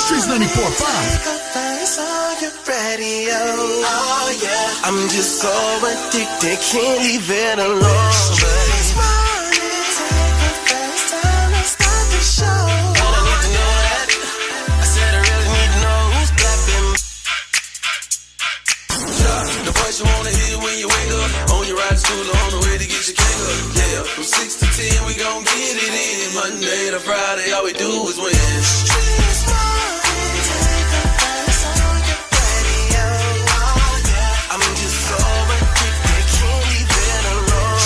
Streetz 94.5. Oh, yeah. I'm just so addicted, can't leave it alone. You wanna hear when you wake up, on your ride to school or on the way to get your cake up. Yeah, from 6 to 10 we gon' get it in. Monday to Friday, all we do is win. I'm just so addicted, can't leave it alone.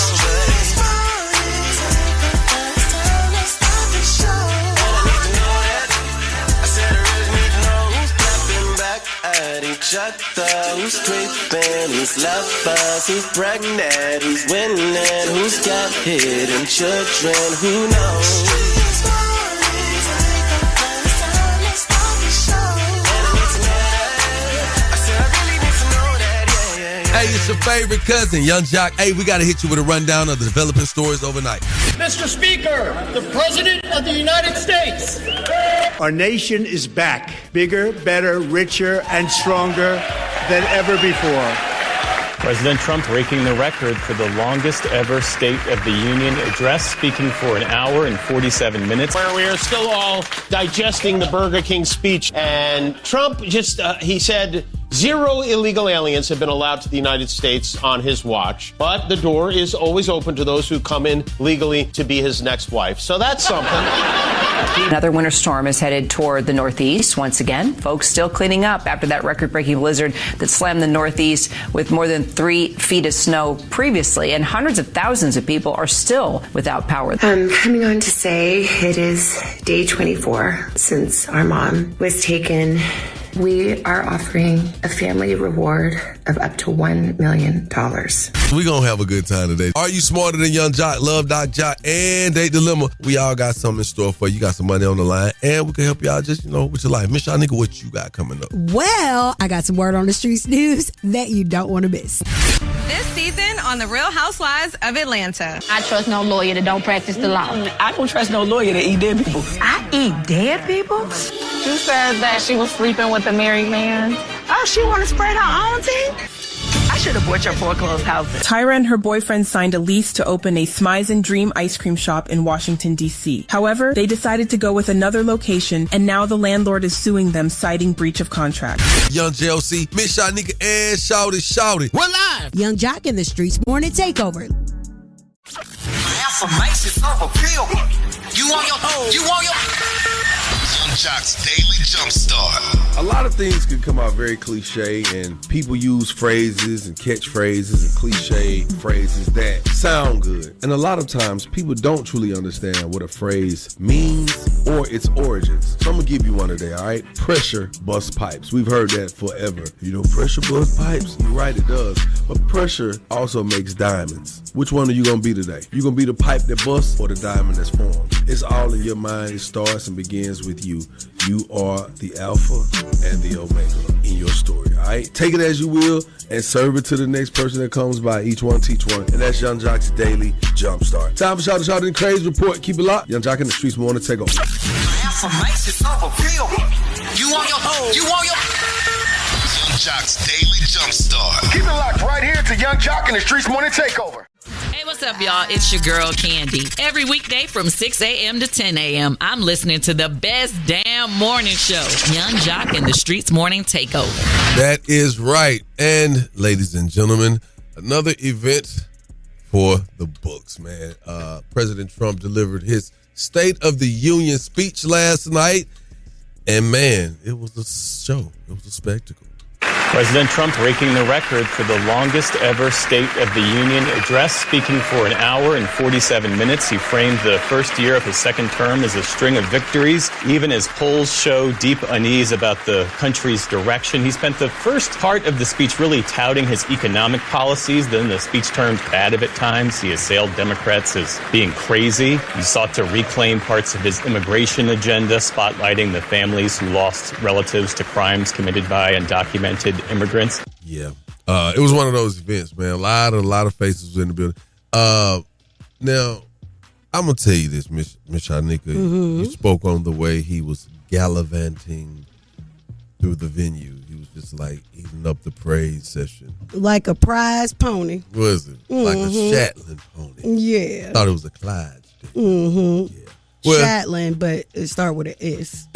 I said I really need to know who's clapping back at each other, who's creeping, who's lovers, who's pregnant, who's winning, who's got hidden children, who knows? Hey, it's your favorite cousin, Young Jock. Hey, we got to hit you with a rundown of the developing stories overnight. Mr. Speaker, the President of the United States. Our nation is back, bigger, better, richer, and stronger than ever before. President Trump breaking the record for the longest ever State of the Union address, speaking for an hour and 47 minutes. Where we are still all digesting the Burger King speech. And Trump just, he said 0 illegal aliens have been allowed to the United States on his watch. But the door is always open to those who come in legally to be his next wife. So that's something. Another winter storm is headed toward the Northeast once again. Folks still cleaning up after that record-breaking blizzard that slammed the Northeast with more than 3 feet of snow previously, and hundreds of thousands of people are still without power. I'm coming on to say it is day 24 since our mom was taken. We are offering a family reward of up to $1 million. We're going to have a good time today. Are you smarter than Young Jock, Love Doc Jock, and Date Dilemma? We all got something in store for you. You got some money on the line, and we can help you out just, with your life. Miss Shanika, what you got coming up? Well, I got some word on the Streetz news that you don't want to miss. This season on The Real Housewives of Atlanta. I trust no lawyer that don't practice the law. I don't trust no lawyer that eat dead people. I eat dead people? She said that she was sleeping with a married man. Oh, she want to spread her own tea? I should have bought your foreclosed house. Tyra and her boyfriend signed a lease to open a Smize and Dream ice cream shop in Washington, D.C. However, they decided to go with another location, and now the landlord is suing them, citing breach of contract. Young JLC, Miss Shanika, and Shouty. We're live! Young Jock in the Streetz Morning Takeover. Affirmations of appeal. You want your Young Jock's Daily Jumpstart. A lot of things can come out very cliche, and people use phrases and catchphrases and cliche phrases that sound good. And a lot of times, people don't truly understand what a phrase means or its origins. So I'm going to give you one today, all right? Pressure busts pipes. We've heard that forever. Pressure busts pipes? You're right, it does. But pressure also makes diamonds. Which one are you going to be today? You going to be the pipe that busts or the diamond that's formed? It's all in your mind. It starts and begins with you. You are the alpha and the omega in your story, all right? Take it as you will and serve it to the next person that comes by. Each one, teach one. And that's Young Jock's Daily Jumpstart. Time for Shout and Craze Report. Keep it locked. Young Jock in the Streetz Morning Takeover. affirmations of appeal. You want your Young Jock's Daily Jumpstart. Keep it locked right here to Young Jock in the Streetz Morning Takeover. Hey, what's up, y'all? It's your girl, Candy. Every weekday from 6 a.m. to 10 a.m., I'm listening to the best damn morning show, Young Jock and the Streetz Morning Takeover. That is right. And, ladies and gentlemen, another event for the books, man. President Trump delivered his State of the Union speech last night. And, man, it was a show. It was a spectacle. President Trump breaking the record for the longest ever State of the Union address, speaking for an hour and 47 minutes. He framed the first year of his second term as a string of victories, even as polls show deep unease about the country's direction. He spent the first part of the speech really touting his economic policies. Then the speech turned combative at times. He assailed Democrats as being crazy. He sought to reclaim parts of his immigration agenda, spotlighting the families who lost relatives to crimes committed by undocumented immigrants. Yeah. It was one of those events, man. A lot of faces was in the building. Now, I'm going to tell you this, Miss Shanika. You spoke on the way he was gallivanting through the venue. He was just like eating up the praise session. Like a prize pony. Was it? Like a Shetland pony. Yeah. Thought it was a Clyde. Mm-hmm. Yeah. Well, Shetland, but it start with an S.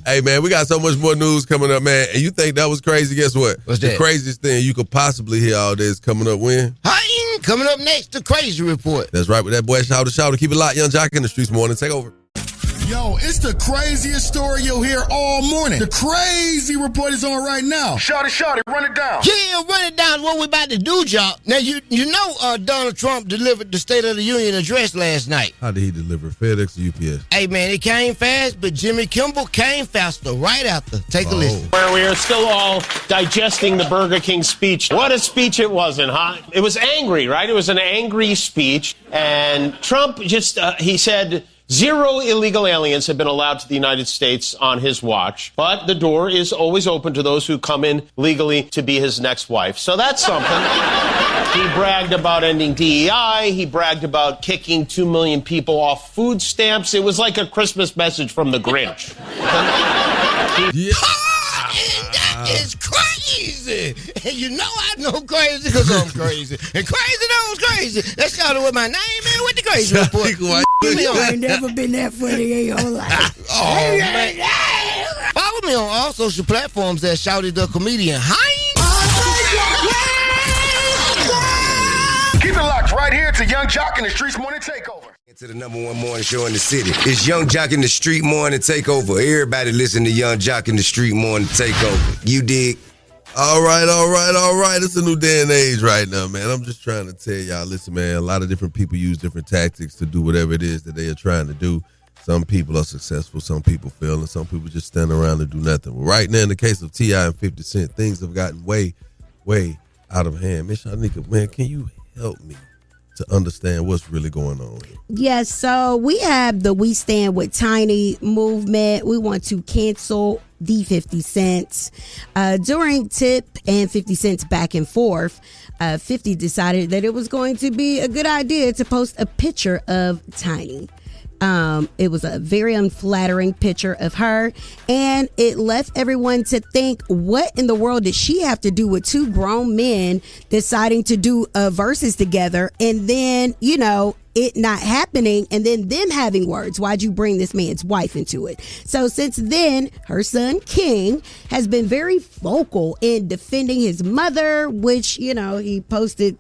Hey, man, we got so much more news coming up, man. And you think that was crazy? Guess what? What's the that? craziest thing you could possibly hear all this coming up when? Coming up next, the Crazy Report. That's right, with that boy Shout to Keep it locked, Young Jock in the Streetz morning. Take over. Yo, it's the craziest story you'll hear all morning. The Crazy Report is on right now. Shout it, run it down. Yeah, run it down. What we about to do, y'all. Now, you know Donald Trump delivered the State of the Union address last night. How did he deliver? FedEx or UPS? Hey, man, it came fast, but Jimmy Kimmel came faster right after. Take a listen. Where we are still all digesting the Burger King speech. What a speech it wasn't, huh? It was angry, right? It was an angry speech. And Trump just, he said, 0 illegal aliens have been allowed to the United States on his watch, but the door is always open to those who come in legally to be his next wife. So that's something. He bragged about ending DEI. He bragged about kicking 2 million people off food stamps. It was like a Christmas message from the Grinch. That is crazy. And you know I know crazy because I'm crazy. And crazy knows crazy. Let's start with my name and with the Crazy Report. You ain't never been that funny in your life. Oh, man. Follow me on all social platforms at Shouty the Comedian. Keep it locked right here to Young Jock in the Streetz Morning Takeover. To the number one morning show in the city. It's Young Jock in the Street Morning Takeover. Everybody listen to Young Jock in the Street Morning Takeover. You dig? All right. It's a new day and age right now, man. I'm just trying to tell y'all, listen, man, a lot of different people use different tactics to do whatever it is that they are trying to do. Some people are successful, some people fail, and some people just stand around and do nothing. Well, right now, in the case of T.I. and 50 Cent, things have gotten way, way out of hand. Miss Shanika, man, can you help me to understand what's really going on here? Yes, so we have the We Stand With Tiny movement. We want to cancel the 50 Cent. During Tip and 50 Cent's back and forth, 50 decided that it was going to be a good idea to post a picture of Tiny. It was a very unflattering picture of her, and it left everyone to think, what in the world did she have to do with two grown men deciding to do verses together, and then, you know, it not happening, and then them having words. Why'd you bring this man's wife into it? So since then, her son King has been very vocal in defending his mother, which, you know, he posted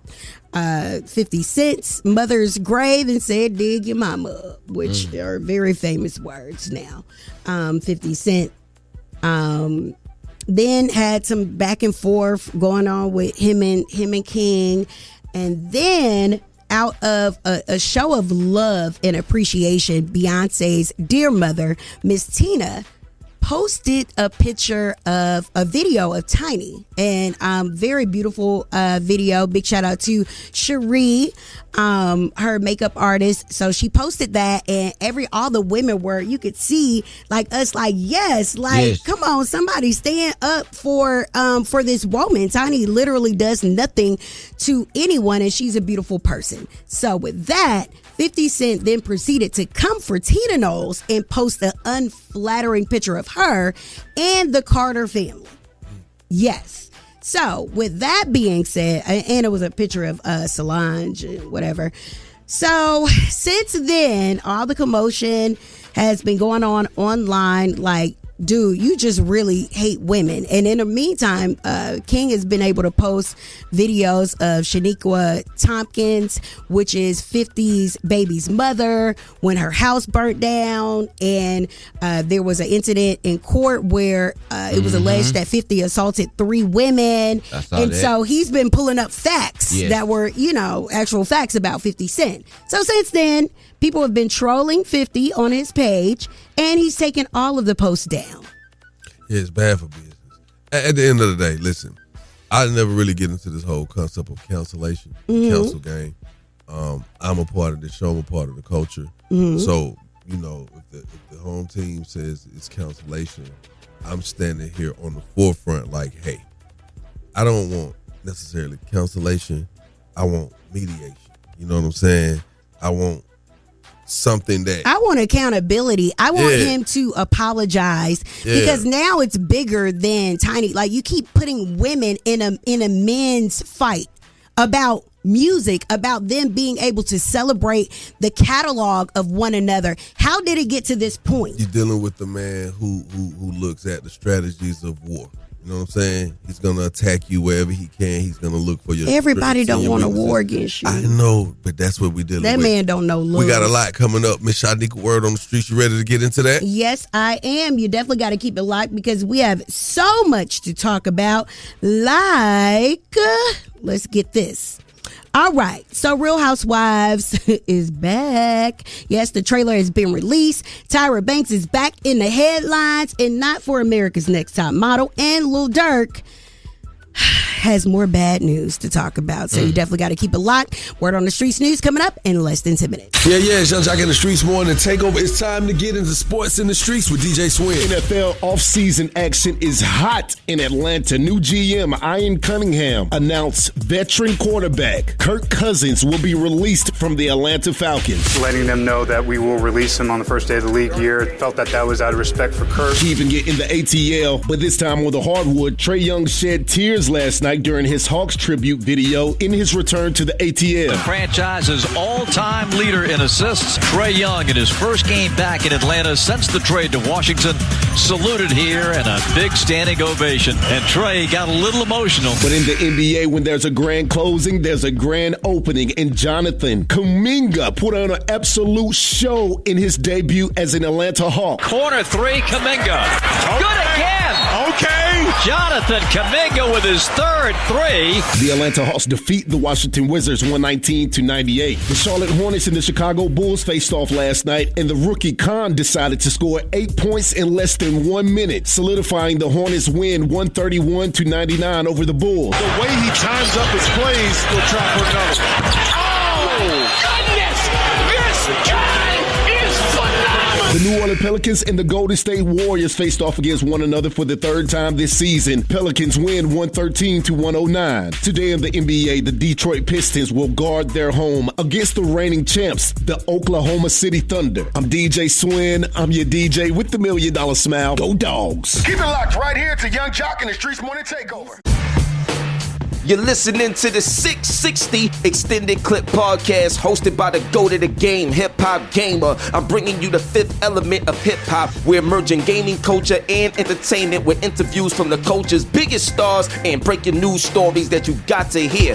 50 Cent's mother's grave and said, dig your mama up, which are very famous words now. 50 Cent then had some back and forth going on with him and King, and then out of a show of love and appreciation, Beyonce's dear mother, Miss Tina, posted a picture of a video of Tiny, and very beautiful video. Big shout out to Cherie, her makeup artist. So she posted that, and all the women were, you could see like us, like, yes, come on, somebody stand up for this woman. Tiny literally does nothing to anyone, and she's a beautiful person. So with that, 50 Cent then proceeded to come for Tina Knowles and post an unflattering picture of her and the Carter family. Yes. So with that being said, and it was a picture of Solange and whatever. So since then, all the commotion has been going on online, like, dude, you just really hate women. And in the meantime, King has been able to post videos of Shaniqua Tompkins, which is 50's baby's mother, when her house burnt down. And there was an incident in court where it was alleged that 50 assaulted 3 women. And so he's been pulling up facts that were, you know, actual facts about 50 Cent. So since then, people have been trolling 50 on his page, and he's taken all of the posts down. Yeah, it's bad for business. At the end of the day, listen, I never really get into this whole concept of cancellation, cancel game. I'm a part of the show, I'm a part of the culture. So, you know, if the home team says it's cancellation, I'm standing here on the forefront like, hey, I don't want necessarily cancellation. I want mediation. You know what I'm saying? I want something that I want accountability. I want him to apologize because now it's bigger than tiny. Like, you keep putting women in a men's fight about music, about them being able to celebrate the catalog of one another. How did it get to this point? You're dealing with the man who looks at the strategies of war. You know what I'm saying? He's going to attack you wherever he can. He's going to look for your... Everybody don't want a war against you. I know, but that's what we're dealing with. That man don't know love. We got a lot coming up. Miss Shanika, word on the streets. You ready to get into that? Yes, I am. You definitely got to keep it locked because we have so much to talk about. Like, let's get this. All right, so Real Housewives is back. Yes, the trailer has been released. Tyra Banks is back in the headlines, and not for America's Next Top Model. And Lil Durk has more bad news to talk about, so you definitely got to keep it locked. Word on the Streets news coming up in less than 10 minutes. Yeah, it's Young Jock in the Streets morning takeover. It's time to get into sports in the streets with DJ Swin. NFL offseason action is hot in Atlanta. New GM Ian Cunningham announced veteran quarterback Kirk Cousins will be released from the Atlanta Falcons. Letting them know that we will release him on the first day of the league year. Felt that was out of respect for Kirk. He even get in the ATL, but this time on the hardwood. Trae Young shed tears last night during his Hawks tribute video in his return to the ATL. The franchise's all-time leader in assists, Trae Young, in his first game back in Atlanta since the trade to Washington, saluted here and a big standing ovation. And Trae got a little emotional. But in the NBA, when there's a grand closing, there's a grand opening. And Jonathan Kuminga put on an absolute show in his debut as an Atlanta Hawk. Corner three, Kuminga. Good again. Okay. Jonathan Kuminga with his third three. The Atlanta Hawks defeat the Washington Wizards 119-98. The Charlotte Hornets and the Chicago Bulls faced off last night, and the rookie Khan decided to score 8 points in less than 1 minute, solidifying the Hornets win 131-99 over the Bulls. The way he times up his plays, he'll try for another. Oh, goodness! This guy is phenomenal! The New Orleans Pelicans and the Golden State Warriors faced off against one another for the third time this season. Pelicans win 113-109. Today in the NBA, the Detroit Pistons will guard their home against the reigning champs, the Oklahoma City Thunder. I'm DJ Swin. I'm your DJ with the $1 million smile. Go Dogs. Keep it locked right here to Young Jock in the Streets Morning Takeover. You're listening to the 660 Extended Clip Podcast hosted by the GOAT of the game, Hip Hop Gamer. I'm bringing you the fifth element of hip hop. We're merging gaming culture and entertainment with interviews from the culture's biggest stars and breaking news stories that you got to hear.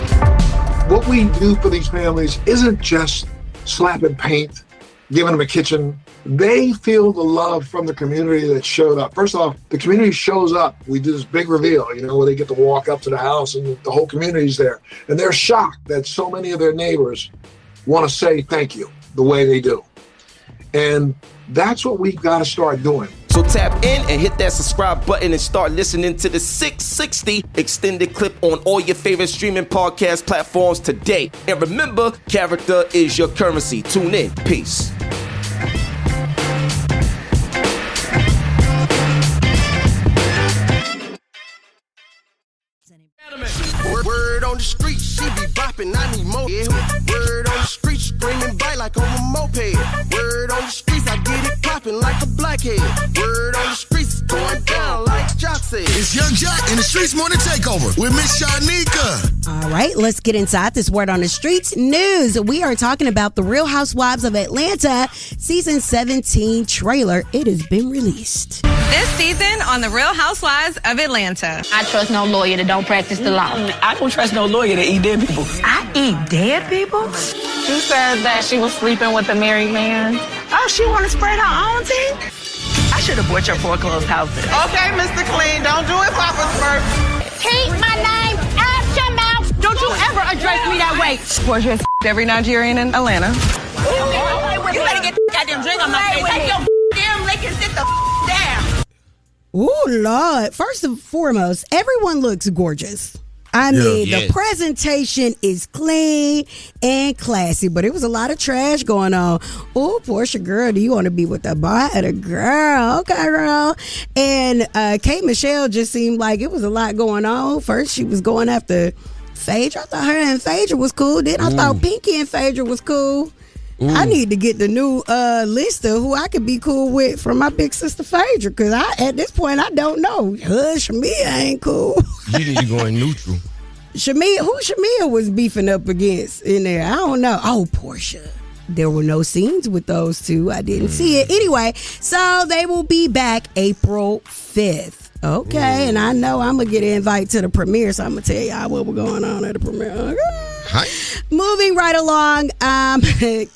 What we do for these families isn't just slapping paint, giving them a kitchen. They feel the love from the community that showed up. First off, the community shows up. We do this big reveal, where they get to walk up to the house and the whole community's there. And they're shocked that so many of their neighbors want to say thank you the way they do. And that's what we've got to start doing. So tap in and hit that subscribe button and start listening to the 660 Extended Clip on all your favorite streaming podcast platforms today. And remember, character is your currency. Tune in. Peace. Word on the street, she be bopping, I need more. Yeah. Word on the street, screaming bite like on a moped. Word on the streets, I get it popping like a blackhead. Word on the streets, going down like Jock said. It's Young Jock in the Streets Morning Takeover with Miss Shanika. All right, let's get inside this Word on the Streets news. We are talking about the Real Housewives of Atlanta Season 17 trailer. It has been released. This season on the Real Housewives of Atlanta. I trust no lawyer that don't practice the law. I don't trust no lawyer that eat dead people. I eat dead people? She said that she was sleeping with a married man. Oh, she want to spread her own tea? I should have bought your foreclosed house. Okay, Mr. Clean, don't do it, Papa's first. Keep my name out your mouth. Don't you ever address me that way. Was your every Nigerian in Atlanta? You better get the goddamn drink on my face. Take your damn lick and sit the down. Ooh, Lord. First and foremost, everyone looks gorgeous. I mean, the presentation is clean and classy, but it was a lot of trash going on. Oh, Portia, girl, do you want to be with the boy or the girl? Okay, girl. And Kate Michelle just seemed like it was a lot going on. First, she was going after Phaedra. I thought her and Phaedra was cool. Then I thought Pinky and Phaedra was cool. I need to get the new list of who I could be cool with from my big sister Phaedra, because at this point I don't know. Shamia ain't cool. You need to go in neutral. Shamia was beefing up against in there? I don't know. Oh, Portia. There were no scenes with those two. I didn't see it. Anyway, so they will be back April 5th. Okay, and I know I'm going to get an invite to the premiere, so I'm going to tell y'all what we're going on at the premiere. Okay. Hi. Moving right along,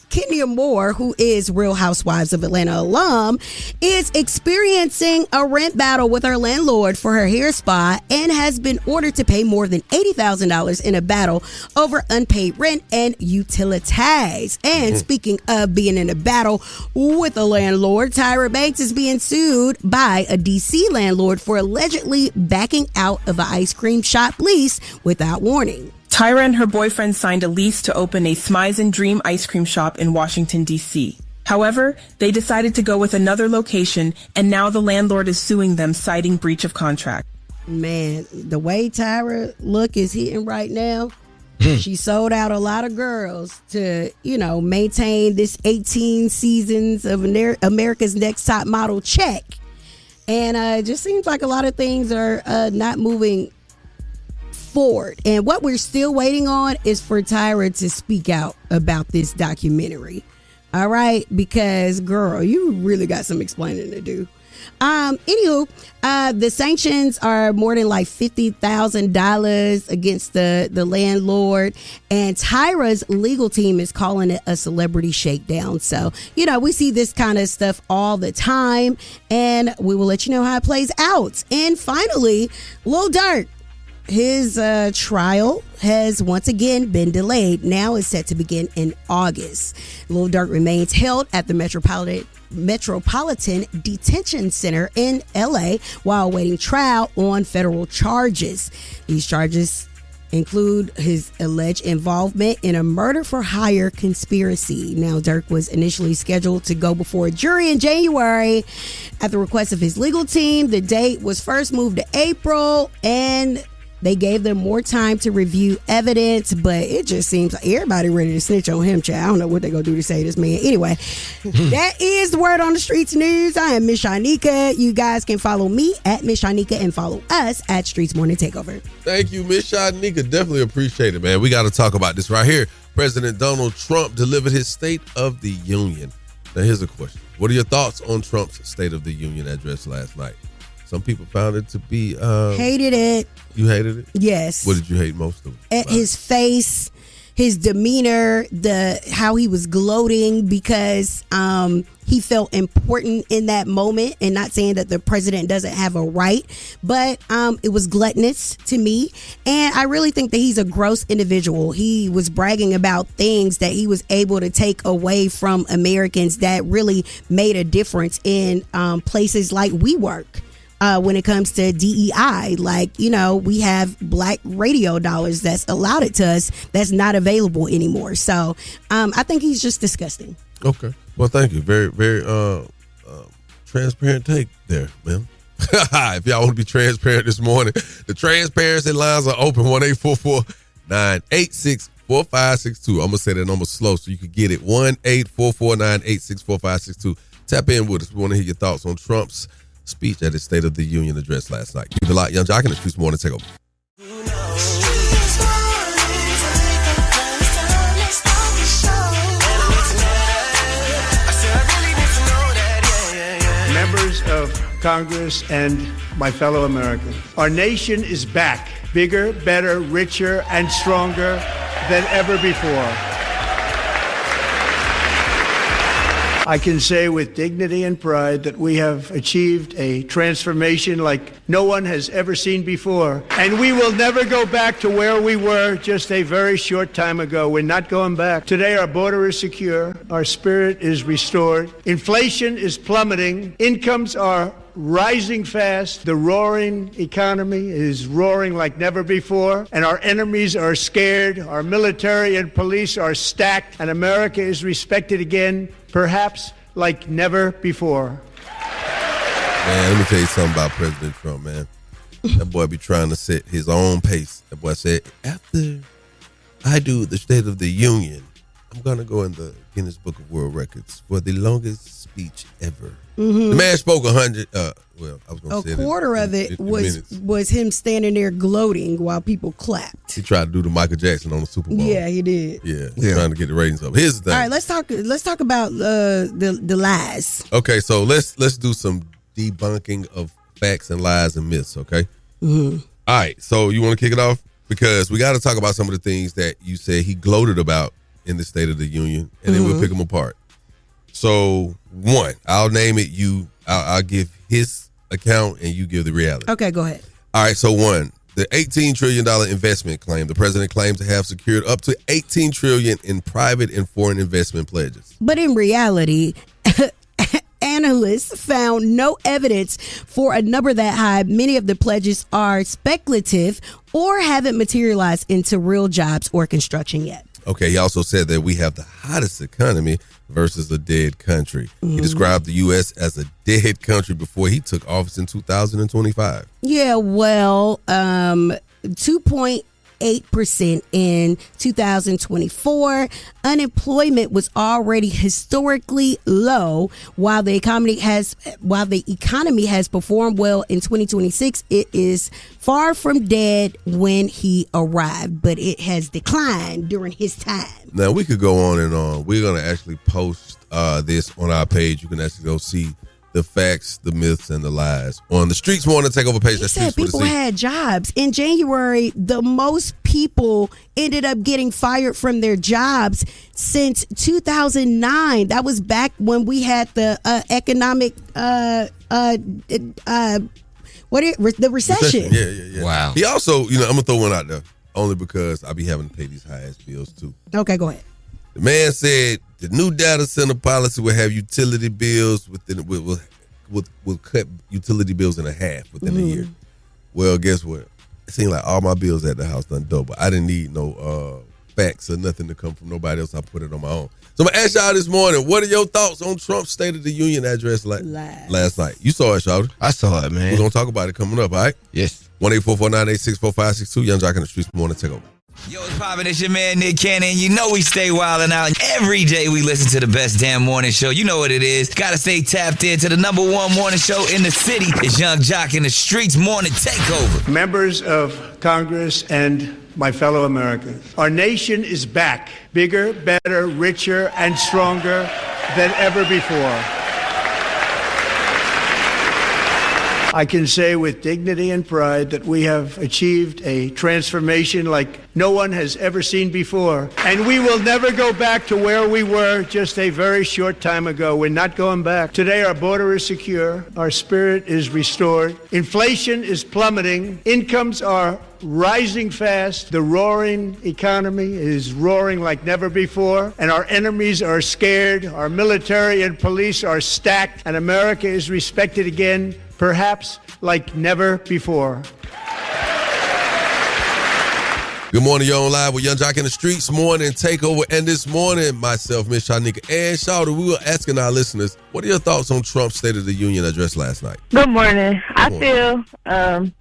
Kenya Moore, who is Real Housewives of Atlanta alum, is experiencing a rent battle with her landlord for her hair spa and has been ordered to pay more than $80,000 in a battle over unpaid rent and utilities. And speaking of being in a battle with a landlord, Tyra Banks is being sued by a D.C. landlord for allegedly backing out of an ice cream shop lease without warning. Tyra and her boyfriend signed a lease to open a Smize and Dream ice cream shop in Washington, D.C. However, they decided to go with another location, and now the landlord is suing them, citing breach of contract. Man, the way Tyra look is hitting right now, she sold out a lot of girls to, maintain this 18 seasons of America's Next Top Model check. And it just seems like a lot of things are not moving forward. And what we're still waiting on is for Tyra to speak out about this documentary. All right? Because, girl, you really got some explaining to do. Anywho, the sanctions are more than like $50,000 against the landlord, and Tyra's legal team is calling it a celebrity shakedown. So, we see this kind of stuff all the time, and we will let you know how it plays out. And finally, Lil Durk. His trial has once again been delayed. Now it's set to begin in August. Lil Durk remains held at the Metropolitan Detention Center in L.A. while awaiting trial on federal charges. These charges include his alleged involvement in a murder-for-hire conspiracy. Now, Durk was initially scheduled to go before a jury in January. At the request of his legal team, the date was first moved to April, and they gave them more time to review evidence, but it just seems like everybody ready to snitch on him, child. I don't know what they're going to do to say this man. Anyway, that is the word on the streets news. I am Miss Shanika. You guys can follow me at Miss Shanika and follow us at Streetz Morning Takeover. Thank you, Miss Shanika. Definitely appreciate it, man. We got to talk about this right here. President Donald Trump delivered his State of the Union. Now, here's a question. What are your thoughts on Trump's State of the Union address last night? Some people found it to be... hated it. You hated it? Yes. What did you hate most of it? His face, his demeanor, how he was gloating because he felt important in that moment, and not saying that the president doesn't have a right, but it was gluttonous to me. And I really think that he's a gross individual. He was bragging about things that he was able to take away from Americans that really made a difference in places like WeWork. When it comes to DEI, we have black radio dollars that's allowed it to us that's not available anymore. So I think he's just disgusting. Okay. Well, thank you. Very, very transparent take there, man. If y'all want to be transparent this morning, the transparency lines are open. 1-844-986-4562. I'm going to say that number slow so you can get it. 1-844-986-4562. Tap in with us. We want to hear your thoughts on Trump's speech at his State of the Union address last night. Keep it locked. Young Jock in the Streetz Morning Takeover. Members of Congress and my fellow Americans, our nation is back, bigger, better, richer, and stronger than ever before. I can say with dignity and pride that we have achieved a transformation like no one has ever seen before. And we will never go back to where we were just a very short time ago. We're not going back. Today, our border is secure. Our spirit is restored. Inflation is plummeting. Incomes are rising fast. The roaring economy is roaring like never before. And our enemies are scared. Our military and police are stacked. And America is respected again, perhaps like never before. Man, let me tell you something about President Trump, man. That boy be trying to set his own pace. That boy said, after I do the State of the Union, I'm going to go in the Guinness Book of World Records for the longest speech ever. Mm-hmm. The man spoke 100, I was going to say a quarter of it was him standing there gloating while people clapped. He tried to do the Michael Jackson on the Super Bowl. Yeah, he did. Yeah, trying to get the ratings up. Here's the thing. All right, let's talk about the lies. Okay, so let's do some debunking of facts and lies and myths, okay? Mm-hmm. All right, so you want to kick it off? Because we got to talk about some of the things that you said he gloated about in the State of the Union, and then we'll pick them apart. So, one, I'll name it. I'll give his account, and you give the reality. Okay, go ahead. All right, so one, the $18 trillion investment claim. The president claims to have secured up to $18 trillion in private and foreign investment pledges. But in reality, analysts found no evidence for a number that high. Many of the pledges are speculative or haven't materialized into real jobs or construction yet. Okay, he also said that we have the hottest economy versus a dead country. He described the U.S. as a dead country before he took office in 2025. Yeah, well, 2.8% in 2024. Unemployment was already historically low. While the economy has performed well in 2026, it is far from dead when he arrived, but it has declined during his time. Now, we could go on and on. We're going to actually post this on our page. You can actually go see the facts, the myths, and the lies on the Streetz Morning Takeover page. He said people had jobs. In January, the most people ended up getting fired from their jobs since 2009. That was back when we had the economic the recession. Yeah. Wow. He also, I'm going to throw one out there only because I be having to pay these high-ass bills, too. Okay, go ahead. The man said the new data center policy will have utility bills will cut utility bills in half within a year. Well, guess what? It seemed like all my bills at the house done double. I didn't need no facts or nothing to come from nobody else. I put it on my own. So I'm going to ask y'all this morning, what are your thoughts on Trump's State of the Union address last night? You saw it, Shawty. I saw it, man. We're going to talk about it coming up, all right? Yes. 1-844-986-4562. Young Jock in the Streetz Morning Takeover. Yo, it's poppin', it's your man Nick Cannon. You know we stay wildin' out. Every day we listen to the best damn morning show. You know what it is. Gotta stay tapped in to the number one morning show in the city. It's Young Jock in the Streetz Morning Takeover. Members of Congress and my fellow Americans, our nation is back. Bigger, better, richer, and stronger than ever before. I can say with dignity and pride that we have achieved a transformation like no one has ever seen before. And we will never go back to where we were just a very short time ago. We're not going back. Today, our border is secure. Our spirit is restored. Inflation is plummeting. Incomes are rising fast. The roaring economy is roaring like never before. And our enemies are scared. Our military and police are stacked. And America is respected again, perhaps like never before. Good morning, you're on live with Young Jock in the Streetz Morning Takeover. And this morning, myself, Miss Shanika, and Shawty, we were asking our listeners, what are your thoughts on Trump's State of the Union address last night? Good morning. I feel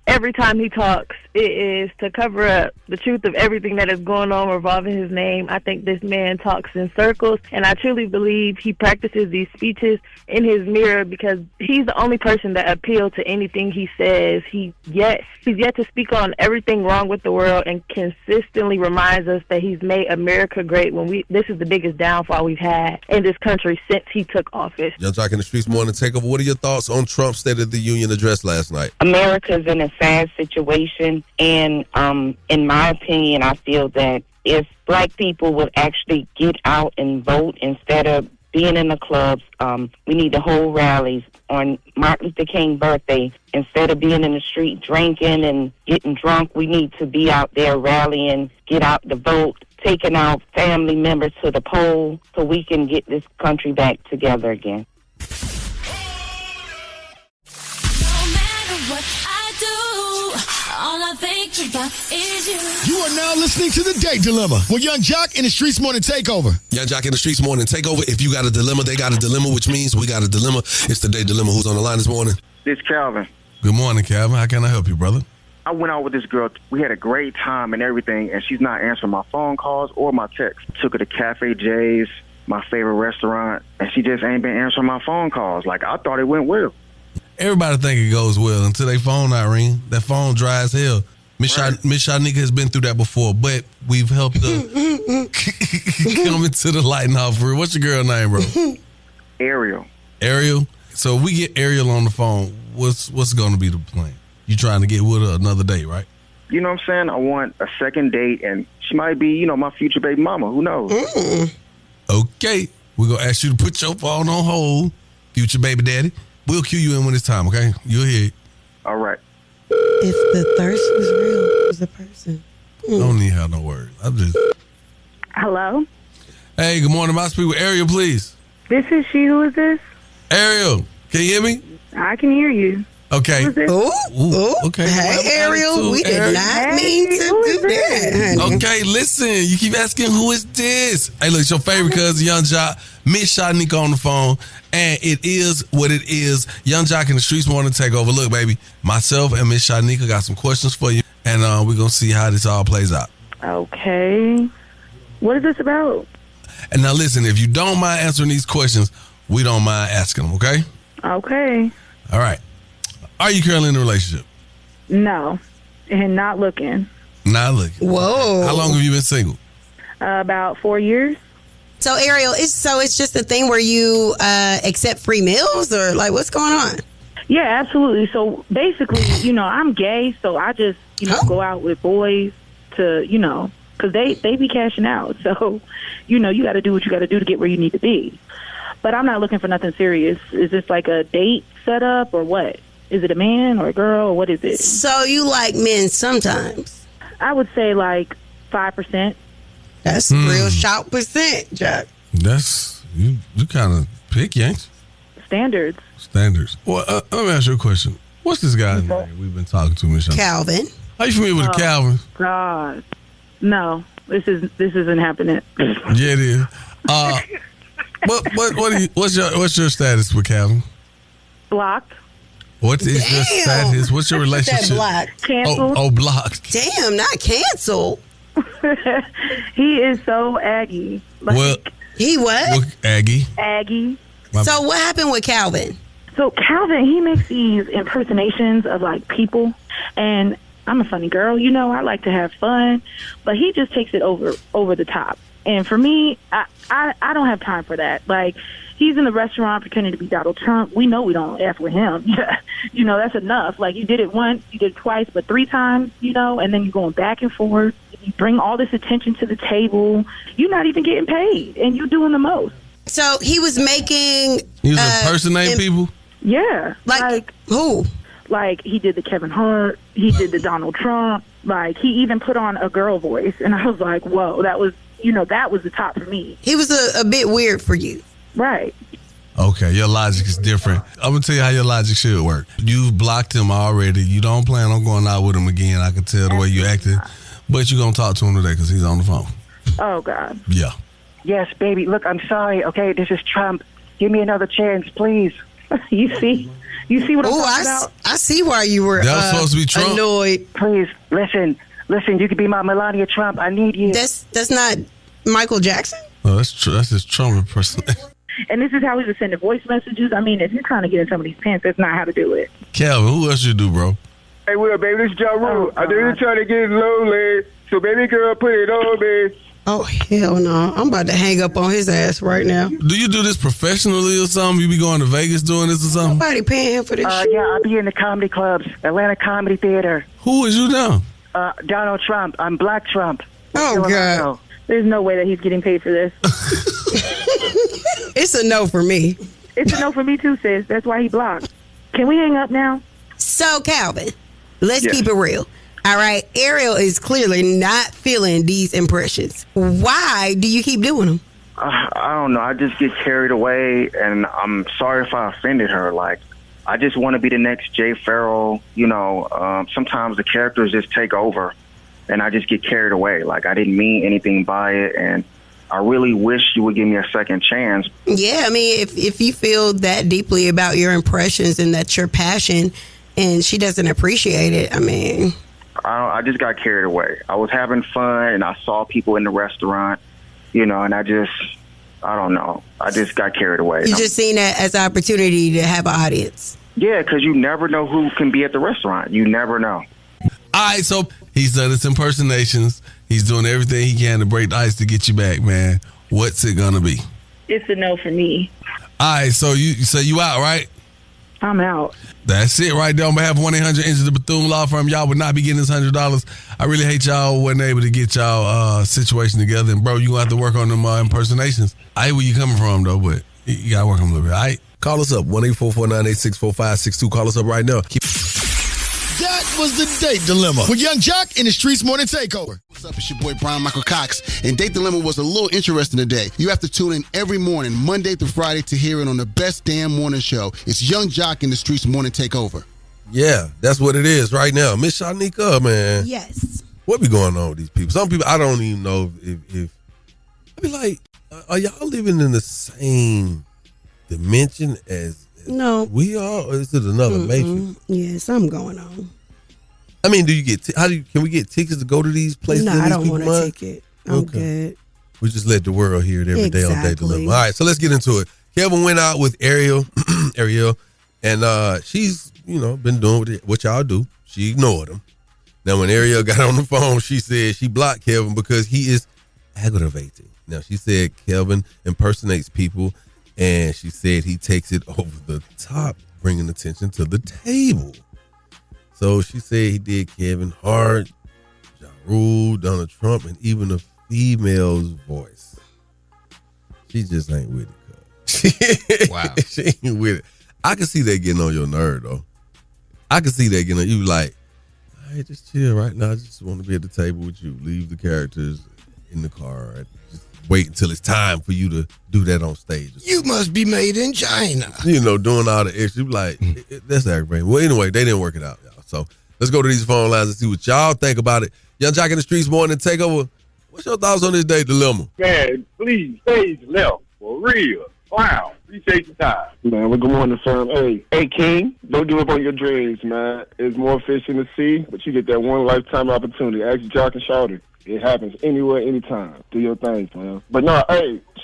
every time he talks, it is to cover up the truth of everything that is going on revolving his name. I think this man talks in circles, and I truly believe he practices these speeches in his mirror because he's the only person that appeals to anything he says. He's yet to speak on everything wrong with the world and consistently reminds us that he's made America great when this is the biggest downfall we've had in this country since he took office. Young Jock in the Streetz Morning Takeover. What are your thoughts on Trump's State of the Union address last night? America's in a sad situation, and in my opinion, I feel that if black people would actually get out and vote instead of being in the clubs, we need to hold rallies on Martin Luther King's birthday. Instead of being in the street drinking and getting drunk, we need to be out there rallying, get out the vote, taking our family members to the poll so we can get this country back together again. All I think about is you. You are now listening to The Day Dilemma with Young Jock in the Streetz Morning Takeover. Young Jock in the Streetz Morning Takeover. If you got a dilemma, they got a dilemma, which means we got a dilemma. It's The Day Dilemma. Who's on the line this morning? It's Calvin. Good morning, Calvin. How can I help you, brother? I went out with this girl. We had a great time and everything, and she's not answering my phone calls or my texts. Took her to Cafe J's, my favorite restaurant, and she just ain't been answering my phone calls. Like, I thought it went well. Everybody think it goes well until they phone not ring. That phone dry as hell. Miss Shanika has been through that before, but we've helped her come into the light now for real. What's your girl name, bro? Arielle. Arielle? So if we get Arielle on the phone, what's going to be the plan? You trying to get with her another date, right? You know what I'm saying? I want a second date, and she might be, my future baby mama. Who knows? Okay. We're going to ask you to put your phone on hold, future baby daddy. We'll cue you in when it's time, okay? You'll hear it. All right. If the thirst was real, who's the person? I don't need to have no words. I'm just... Hello? Hey, good morning. May I speak with Arielle, please? This is she. Who is this? Arielle, can you hear me? I can hear you. Okay. Who is this? Ooh, okay. Hey, Arielle, we did not mean to do that, honey. Okay, listen. You keep asking, who is this? Hey, look, it's your favorite cousin, Young Jock, Miss Shanika on the phone, and it is what it is. Young Jock in the Streetz Morning Takeover. Look, baby, myself and Miss Shanika got some questions for you, and we're going to see how this all plays out. Okay. What is this about? And now, listen, if you don't mind answering these questions, we don't mind asking them, okay? Okay. All right. Are you currently in a relationship? No. And not looking. Not looking. Whoa. How long have you been single? About 4 years. So, Arielle, it's just a thing where you accept free meals, or like what's going on? Yeah, absolutely. So basically, I'm gay, so I just, go out with boys to, because they be cashing out. So, you got to do what you got to do to get where you need to be. But I'm not looking for nothing serious. Is this like a date setup or what? Is it a man or a girl or what is it? So you like men sometimes? I would say like 5%. That's real short percent, Jack. That's, you kind of picky, ain't you? Standards. Well, let me ask you a question. What's this guy's name we've been talking to, Miss Shanika? Calvin. Are you familiar with the Calvin? God. No, this isn't happening. Yeah, it is. What's your status with Calvin? Blocked. What is your status? What's your relationship? Blocked. Canceled. Oh, blocked. Damn, not canceled. He is so Aggie. He what? Aggie. So what happened with Calvin? So Calvin, he makes these impersonations of like people, and I'm a funny girl, I like to have fun, but he just takes it over the top. And for me, I don't have time for that. Like, he's in the restaurant pretending to be Donald Trump. We know we don't F with him. That's enough. Like, you did it once, you did it twice, but 3 times, and then you're going back and forth. You bring all this attention to the table. You're not even getting paid, and you're doing the most. So he was making... He was impersonating people? Yeah. Like who? Like, he did the Kevin Hart. He did the Donald Trump. Like, he even put on a girl voice. And I was like, whoa, that was, that was the top for me. He was a bit weird for you. Right. Okay, your logic is different. I'm going to tell you how your logic should work. You've blocked him already. You don't plan on going out with him again. I can tell the way you acted. But you're going to talk to him today because he's on the phone. Oh, God. Yeah. Yes, baby. Look, I'm sorry. Okay, this is Trump. Give me another chance, please. You see what I'm talking about? I see why you were that was supposed to be Trump. Annoyed. Please, listen. You could be my Melania Trump. I need you. That's not Michael Jackson? Oh, that's true. That's his Trump impersonation. And this is how he was sending voice messages. I mean, if you're trying to get in somebody's pants, that's not how to do it. Calvin, who else you do, bro? Hey, what up, baby? This is Ja Rule. I know you're trying to get lonely, so baby girl, put it on me. Oh, hell no. I'm about to hang up on his ass right now. Do you do this professionally or something? You be going to Vegas doing this or something? Nobody paying him for this shit. Yeah, I'll be in the comedy clubs, Atlanta Comedy Theater. Who is you now? Donald Trump. I'm Black Trump. Oh, God. There's no way that he's getting paid for this. It's a no for me. It's a no for me too, sis. That's why he blocked. Can we hang up now? So, Calvin, let's keep it real. All right, Arielle is clearly not feeling these impressions. Why do you keep doing them? I don't know. I just get carried away, and I'm sorry if I offended her. Like, I just want to be the next Jay Farrell. Sometimes the characters just take over, and I just get carried away. Like, I didn't mean anything by it, and I really wish you would give me a second chance. Yeah, I mean, if you feel that deeply about your impressions and that's your passion, and she doesn't appreciate it, I mean... I just got carried away. I was having fun, and I saw people in the restaurant, and I don't know. I just got carried away. You just seen that as an opportunity to have an audience. Yeah, because you never know who can be at the restaurant. You never know. All right, so he's done his impersonations. He's doing everything he can to break the ice to get you back, man. What's it gonna be? It's a no for me. All right, so you out, right? I'm out. That's it right there. On behalf of 1-800 Inches the Bethune Law Firm, y'all would not be getting this $100. I really hate y'all wasn't able to get y'all situation together. And, bro, you going to have to work on them impersonations. I hate where you coming from, though, but you got to work on them a little bit, all right? Call us up, 1-844-986-4562. Call us up right now. That was the Date Dilemma with Young Jock in the Streetz Morning Takeover. What's up? It's your boy Brian Michael Cox, and Date Dilemma was a little interesting today. You have to tune in every morning, Monday through Friday, to hear it on the best damn morning show. It's Young Jock in the Streetz Morning Takeover. Yeah, that's what it is right now. Miss Shanika, man. Yes. What be going on with these people? Some people, I don't even know if I be like, are y'all living in the same dimension as no we are, or is it another matrix? Yeah, something going on. I mean, do you get can we get tickets to go to these places? No, I don't want a ticket. I'm good. We just let the world hear it every day on Date Dilemma. All right, so let's get into it. Kevin went out with Arielle, and she's been doing what y'all do. She ignored him. Now, when Arielle got on the phone, she said she blocked Kevin because he is aggravating. Now, she said Kevin impersonates people, and she said he takes it over the top, bringing attention to the table. So she said he did Kevin Hart, Ja Rule, Donald Trump, and even a female's voice. She just ain't with it, cuz. Wow. She ain't with it. I can see that getting on your nerve, though. I can see that getting on you. Like, all right, just chill right now. I just want to be at the table with you. Leave the characters in the car. Just wait until it's time for you to do that on stage. You must be made in China. Doing all the extra. Like, that's aggravating. Well, anyway, they didn't work it out, y'all. So let's go to these phone lines and see what y'all think about it. Young Jock in the Streetz Morning Takeover. What's your thoughts on this Date Dilemma? Man, please, stage left. For real. Wow. Appreciate your time. Man, well, good morning, fam. Hey, King, don't give up on your dreams, man. There's more fish in the sea, but you get that one lifetime opportunity. Ask Jock and Shawty. It happens anywhere, anytime. Do your thing, man. But no,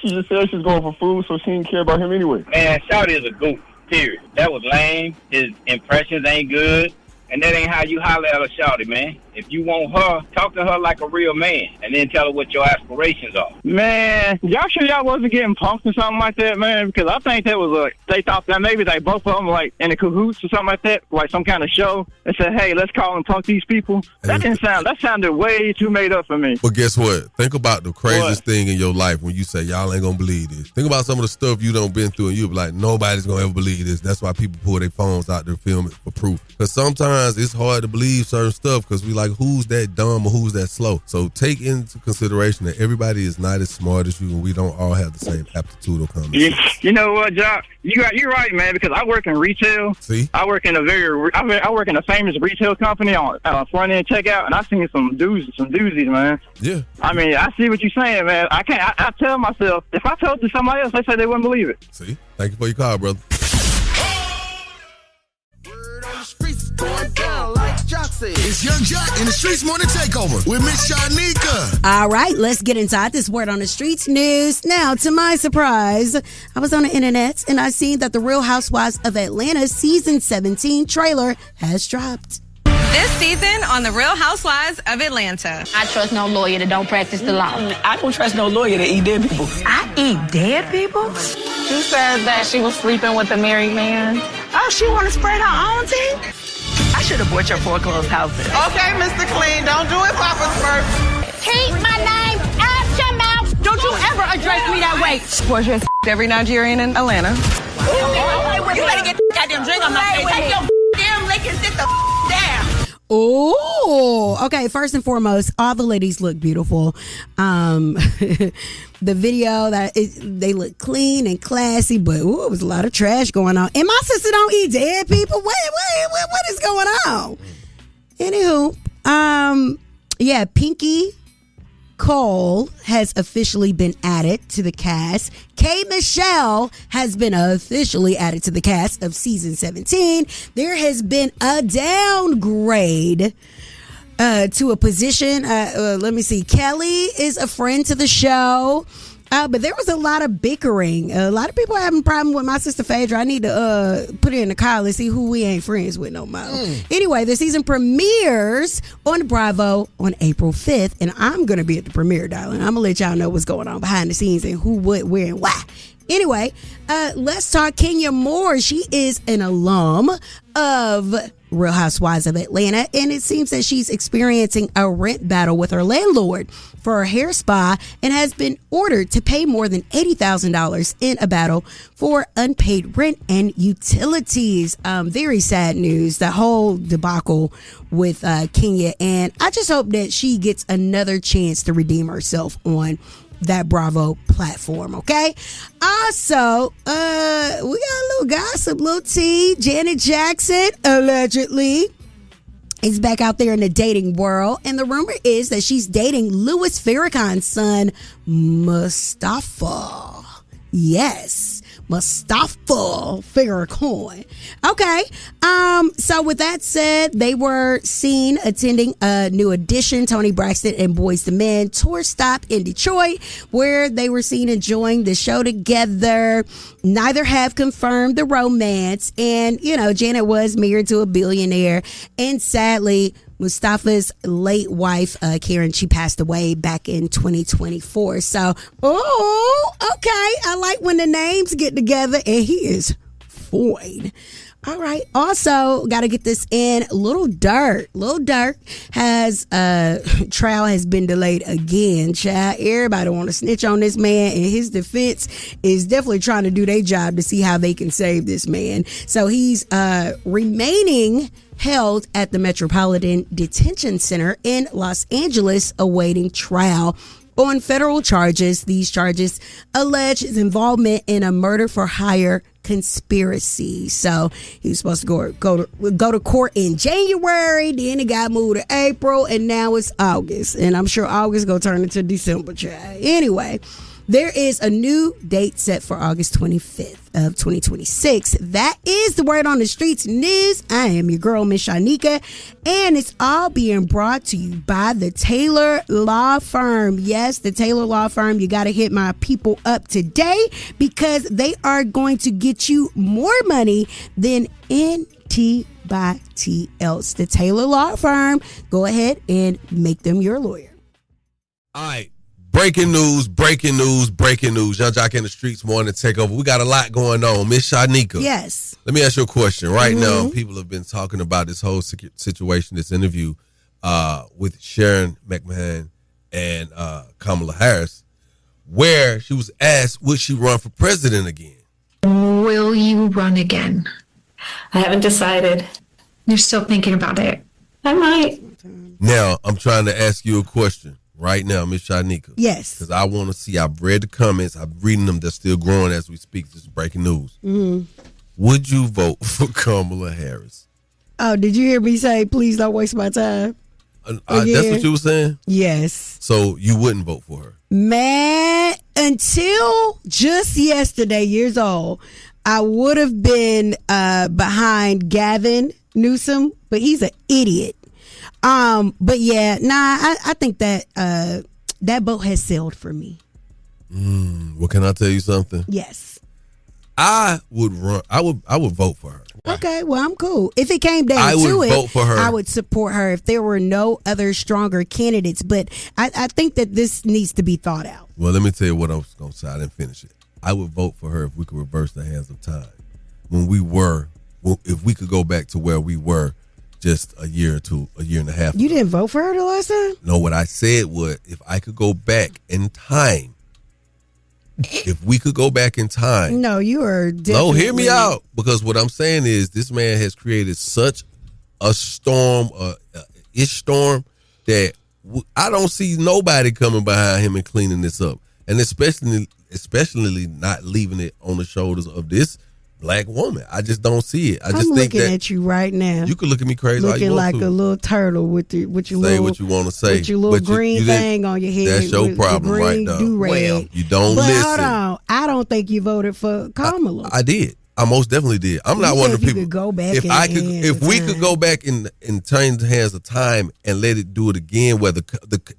she just said she's going for food, so she didn't care about him anyway. Man, Shawty is a goof, period. That was lame. His impressions ain't good. And that ain't how you holler at a shawty, man. If you want her, talk to her like a real man, and then tell her what your aspirations are. Man, y'all sure y'all wasn't getting punked or something like that, man? Because I think that was they thought that maybe they both of them like in the cahoots or something like that, like some kind of show. They said, hey, let's call and punk these people. That sounded way too made up for me. But guess what? Think about the craziest thing in your life when you say, y'all ain't gonna believe this. Think about some of the stuff you done been through, and you be like, nobody's gonna ever believe this. That's why people pull their phones out to film it for proof. Because sometimes it's hard to believe certain stuff because we like, who's that dumb or who's that slow? So take into consideration that everybody is not as smart as you, and we don't all have the same aptitude or common sense. You know what, Jock? You're right, man. Because I work in retail. See, I work in a famous retail company on front end checkout, and I seen some doozies, man. Yeah. I mean, I see what you're saying, man. I tell myself, if I told it to somebody else, they say they wouldn't believe it. See, thank you for your call, brother. Going down like Jock said. It's Young Jock in the Streetz Morning Takeover with Miss Shanika. All right, let's get inside this Word on the Streets news. Now, to my surprise, I was on the internet and I seen that the Real Housewives of Atlanta season 17 trailer has dropped. This season on The Real Housewives of Atlanta. I trust no lawyer that don't practice the law. I don't trust no lawyer that eat dead people. I eat dead people? She said that she was sleeping with a married man. Oh, she want to spread her own tea? I should have bought your foreclosed house. Okay, Mr. Clean, don't do it, Papa's first. Keep my name out your mouth. Don't you ever address me that way. Portia every Nigerian in Atlanta. You better get the goddamn drink on my face. Take your damn lick and sit the down. Oh, okay. First and foremost, all the ladies look beautiful. The video they look clean and classy, but it was a lot of trash going on. And my sister don't eat dead people. What is going on? Anywho, yeah, Pinky Cole has officially been added to the cast. K. Michelle has been officially added to the cast of season 17. There has been a downgrade to a position. Let me see. Kelly is a friend to the show. But there was a lot of bickering. A lot of people having a problem with my sister Phaedra. I need to put it in the car. Let's see who we ain't friends with no more. Anyway, the season premieres on Bravo on April 5th, and I'm going to be at the premiere, darling. I'm going to let y'all know what's going on behind the scenes and who, what, where, and why. Anyway, let's talk Kenya Moore. She is an alum of Real Housewives of Atlanta, and it seems that she's experiencing a rent battle with her landlord for her hair spa and has been ordered to pay more than $80,000 in a battle for unpaid rent and utilities. Very sad news, the whole debacle with Kenya, and I just hope that she gets another chance to redeem herself on that Bravo platform, okay? Also, we got a little gossip, little tea. Janet Jackson, allegedly, is back out there in the dating world, and the rumor is that she's dating Louis Farrakhan's son, Mustafa. Yes, Mustafa Farrakhan. Okay. So with that said, they were seen attending a New Edition, Tony Braxton and Boyz II Men tour stop in Detroit, where they were seen enjoying the show together. Neither have confirmed the romance, and Janet was married to a billionaire, and sadly, Mustafa's late wife, Karen, she passed away back in 2024. So, okay. I like when the names get together, and he is void. All right. Also, got to get this in. Lil Durk has trial has been delayed again. Child, everybody want to snitch on this man, and his defense is definitely trying to do their job to see how they can save this man. So he's remaining held at the Metropolitan Detention Center in Los Angeles awaiting trial on federal charges. These charges allege his involvement in a murder for hire conspiracy. So he was supposed to go to court in January, then it got moved to April, and now it's August. And I'm sure August gonna turn into December, child. Anyway, there is a new date set for August 25th of 2026. That is the word on the streets news. I am your girl, Miss Shanika, and it's all being brought to you by the Taylor Law Firm. Yes, the Taylor Law Firm. You got to hit my people up today because they are going to get you more money than anybody else. The Taylor Law Firm. Go ahead and make them your lawyer. All right. Breaking news. Young Jock in the Streetz morning takeover. We got a lot going on. Miss Shanika. Yes. Let me ask you a question. Right now, people have been talking about this whole situation, this interview with Sharon McMahon and Kamala Harris, where she was asked, would she run for president again? Will you run again? I haven't decided. You're still thinking about it. I might. Now, I'm trying to ask you a question. Right now, Miss Shanika. Yes. Because I want to see, I've read the comments, I'm reading them, they're still growing as we speak. This is breaking news. Would you vote for Kamala Harris? Oh, did you hear me say, please don't waste my time? That's what you were saying? Yes. So you wouldn't vote for her? Man, until just yesterday, years old, I would have been behind Gavin Newsom, but he's an idiot. But yeah, I think that that boat has sailed for me. Well, can I tell you something? Yes. I would run. I would vote for her. Okay, well, I'm cool. If it came down to it, vote for her. I would support her if there were no other stronger candidates. But I think that this needs to be thought out. Well, let me tell you what I was going to say. I didn't finish it. I would vote for her if we could reverse the hands of time. If we could go back to where we were just a year and a half ago. You didn't vote for her the last time? No, what I said was if I could go back in time, if we could go back in time. No, you are definitely. No, hear me out. Because what I'm saying is this man has created such a storm, storm, that I don't see nobody coming behind him and cleaning this up. And especially not leaving it on the shoulders of this black woman. I just don't see it. I'm looking at you right now. You can look at me crazy. Looking like a little turtle with your say little, what you want to say. With your little green thing on your head. That's your problem right now. Well, you don't listen. Hold on. I don't think you voted for Kamala. I did. I most definitely did. I'm not one of the people. Could go back If we could go back and turn the hands of time and let it do it again, where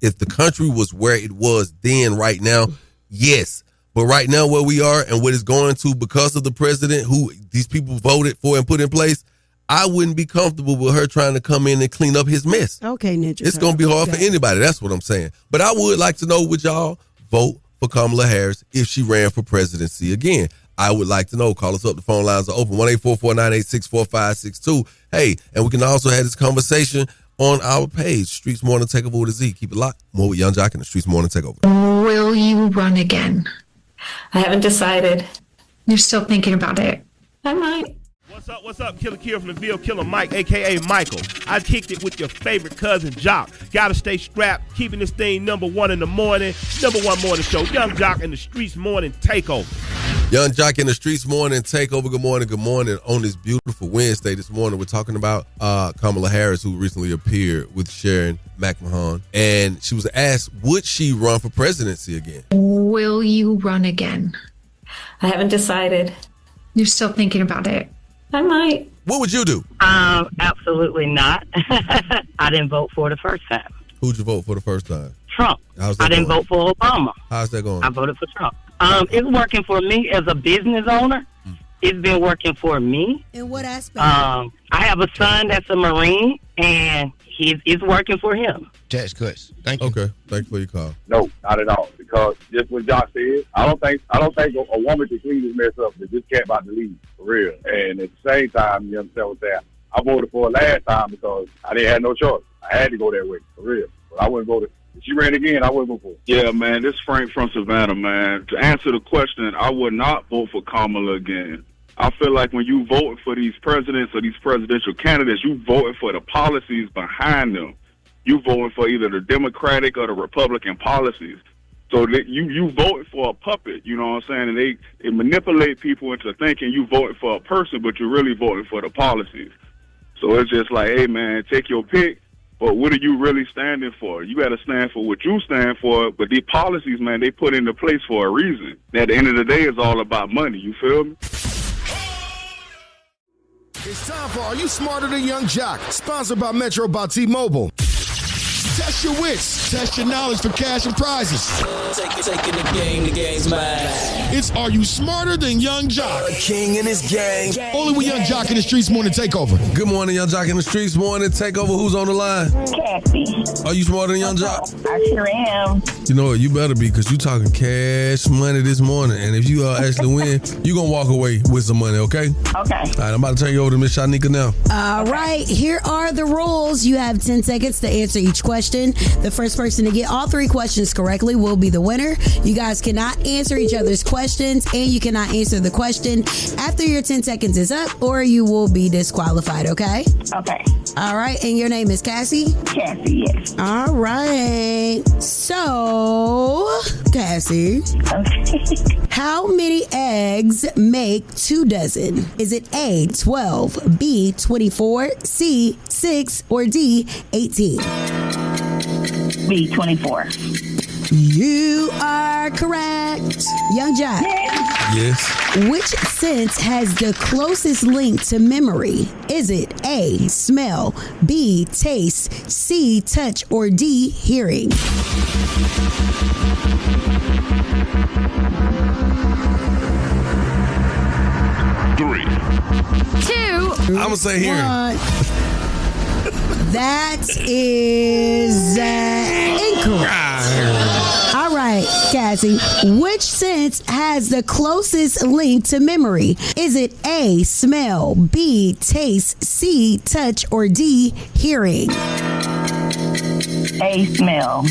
if the country was where it was then right now, yes. But right now where we are and what it's going to because of the president who these people voted for and put in place, I wouldn't be comfortable with her trying to come in and clean up his mess. Okay, Ninja. It's going to be hard for anybody. That's what I'm saying. But I would like to know, would y'all vote for Kamala Harris if she ran for presidency again? I would like to know. Call us up. The phone lines are open. 1-844-986-4562. Hey, and we can also have this conversation on our page, Streetz Morning Takeover with a Z. Keep it locked. More with Young Jock and the Streetz Morning Takeover. Will you run again? I haven't decided. You're still thinking about it. I might. What's up? Killer Kill from the Ville, Killer Mike, a.k.a. Michael. I kicked it with your favorite cousin, Jock. Gotta stay strapped, keeping this thing number one in the morning. Number one morning show, Young Jock and the Streetz Morning Takeover. Young Jock and the Streetz Morning Takeover. Good morning. On this beautiful Wednesday this morning, we're talking about Kamala Harris, who recently appeared with Sharon McMahon. And she was asked, would she run for presidency again? Will you run again? I haven't decided. You're still thinking about it. I might. What would you do? Absolutely not. I didn't vote for the first time. Who'd you vote for the first time? Trump. I didn't vote for Obama. How's that going? I voted for Trump. It's working for me as a business owner. It's been working for me. In what aspect? I have a son that's a Marine, and it's working for him. Tax cuts. Thank you. Okay. Thanks for your call. No, not at all. Because just what Josh said, I don't think a woman can clean this mess up. But this cat about to leave, for real. And at the same time, you understand what I'm saying? I voted for her last time because I didn't have no choice. I had to go that way, for real. But I wouldn't vote. If she ran again, I wouldn't vote for her. Yeah, man, this is Frank from Savannah, man. To answer the question, I would not vote for Kamala again. I feel like when you vote for these presidents or these presidential candidates, you voting for the policies behind them. You voting for either the Democratic or the Republican policies. So you voting for a puppet, you know what I'm saying? And they manipulate people into thinking you voting for a person, but you're really voting for the policies. So it's just like, hey, man, take your pick. But what are you really standing for? You got to stand for what you stand for. But these policies, man, they put into place for a reason. At the end of the day, it's all about money. You feel me? It's time for Are You Smarter Than Young Jock? Sponsored by Metro by T-Mobile. Test your wits. Test your knowledge for cash and prizes. Taking the game's mine. It's Are You Smarter Than Young Jock? A king and his gang. Only with Young Jock in the Streetz Morning Takeover. Good morning, Young Jock in the Streetz Morning Takeover. Who's on the line? Kathy. Are you smarter than Young Jock? I sure am. You know what? You better be, because you talking cash money this morning. And if you actually win, you're going to walk away with some money, okay? Okay. All right, I'm about to turn you over to Miss Shanika now. All right, here are the rules. You have 10 seconds to answer each question. The first person to get all 3 questions correctly will be the winner. You guys cannot answer each other's questions, and you cannot answer the question after your 10 seconds is up, or you will be disqualified, okay? Okay. All right, and your name is Cassie? Cassie, yes. All right. So, Cassie. Okay. How many eggs make 2 dozen? Is it A, 12, B, 24, C, 6, or D, 18? B, 24. You are correct. Young Jock. Yes. Which sense has the closest link to memory? Is it A, smell, B, taste, C, touch, or D, hearing? Three. 2. I'm going to say hearing. 1. That is incorrect. All right, Cassie. Which sense has the closest link to memory? Is it A, smell, B, taste, C, touch, or D, hearing? A, smell.